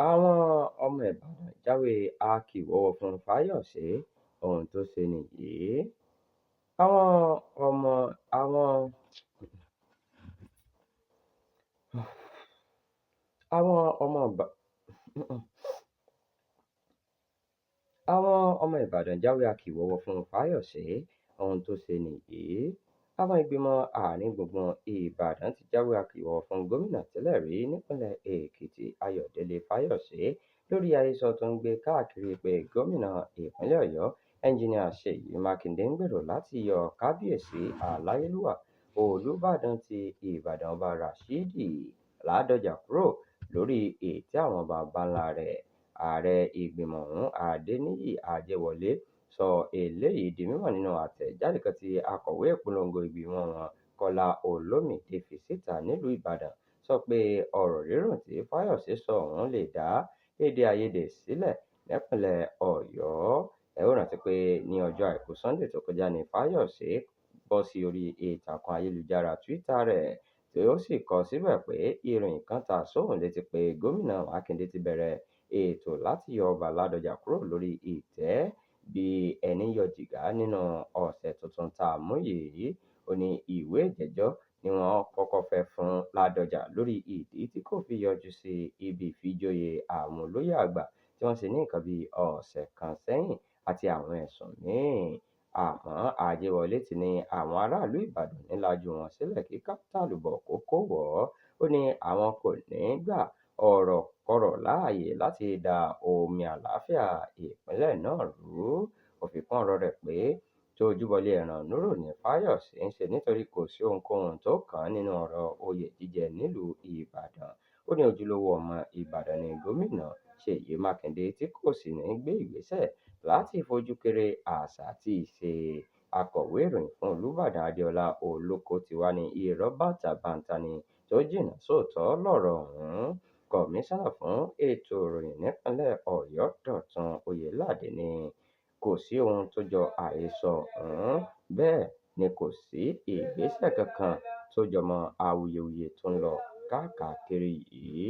Àwọn ọmọ Ìbàdàn jáwé akíwọ́wọ́ fún Fáyọ̀ṣe, ohun tó ṣe nìyí. Àwọn ọmọ àwọn àwọn ọmọ Ìbà àwọn ọmọ Ìbàdàn jáwé akíwọ́wọ́ fún Fáyọ̀ṣe, ohun tó ṣe nìyí. Àwọn ìgbìmọ̀ àárín gbùngbùn Ìbàdàn ti jáwé akíwọ́wọ́ fún gómìnà tẹ́lẹ̀ rí nípìnlẹ̀ Èkìtì Ayọ̀délé Fáyọ̀ṣe lórí àhesọ tó ń gbé káàkiri pé gómìnà ìpínlẹ̀ Ọ̀yọ́ Ẹnjiníà Ṣèyí Mákindé ń gbèrò láti yọ Kábíyèsí Aláyélúwà Olúbàdàn ti Ìbàdàn Ọba Ràṣídì Ládọjà kúrò lórí ìtẹ́ àwọn baba rẹ̀. Ààrẹ ìgbìmọ̀ ọ̀hún Adéníyì Àjẹwọlé sọ eléyìí di mímọ̀ nínú àtẹ̀jáde kan tí akọ̀wé ìpolongo ìgbìmọ̀ wọn Kọ́lá Olómìdé fi síta nílùú Ìbàdàn, sọ pé ọ̀rọ̀ rírùn tí Fáyọ̀ṣe sọ ọ̀hún lè dá èdè-àìyedè sílẹ̀ nípìnlẹ̀ Ọ̀yọ́. Ẹ ó rántí pé ní ọjọ́ Àìkú Sunday tó kọjá ní Fáyọ̀ṣe bọ́ sí orí ìtàkùn ayélujára Twitter rẹ̀ tí ó sì kọ síbẹ̀ pé ìròyìn kan ta sóhun létí pé gómìnà Mákindé ti bẹ̀rẹ̀ ètò láti yọ Ọba Ládọjà kúrò lórí ìtẹ́ bí ẹni yọ jìgá nínú ọ̀sẹ̀ tuntun tá a mú yìí. Ó ní ìwé ìjẹ́jọ́ ni wọ́n kọ́kọ́ fẹ́ fún Ládọjà lórí ìdí tí kò fi yọjú sí ibi ìfijoyè àwọn olóyè àgbà tí wọ́n ṣe ní nǹkan bí ọ̀sẹ̀ kan sẹ́yìn àti àwọn ẹ̀sùn míì. Àmọ́ Àjẹwọlé ti ní àwọn aráàlú Ìbàdàn ní lajú wọn sílẹ̀ kí kápítà àlùbọ̀ kó kó wọ̀ ọ́. Ó ní àwọn kò ní gba ọ̀rọ̀kọrọ̀ láàyè láti da omi àlàáfíà ìpínlẹ̀ náà rú. Ó fi kún ọ̀rọ̀ rẹ̀ pé tójúbọlé ẹran núrò ní Fáyọ̀ṣe ń ṣe nítorí kò sí ohunkóhun tó kàn án nínú ọ̀rọ̀ oyè jíjẹ nílùú Ìbàdàn. Ó ní ojúlówó ọmọ Ìbàdàn ni gómìnà Ṣèyí Mákindé tí kò sì ní gbé ìgbésẹ̀ láti fojú kéré àṣà àti ìṣe. Akọ̀wé ìròyìn fún Olúbàdàn Adéọlá Olóko ti wá ní irọ́ bàǹtàbanta ni tó jìnnà sóòótọ́ lọ̀rọ̀ ọ̀hún. Kọmíṣánná fún ètò ìròyìn nípìnlẹ̀ Ọ̀yọ́ Dọ̀tun Oyèládé ní kò sí ohun tó jọ àhesọ ọ̀hún, bẹ́ẹ̀ ni kò sí ìgbésẹ̀ kankan tó jọ mọ́ awuyewuye tó ń lọ káàkiri yìí.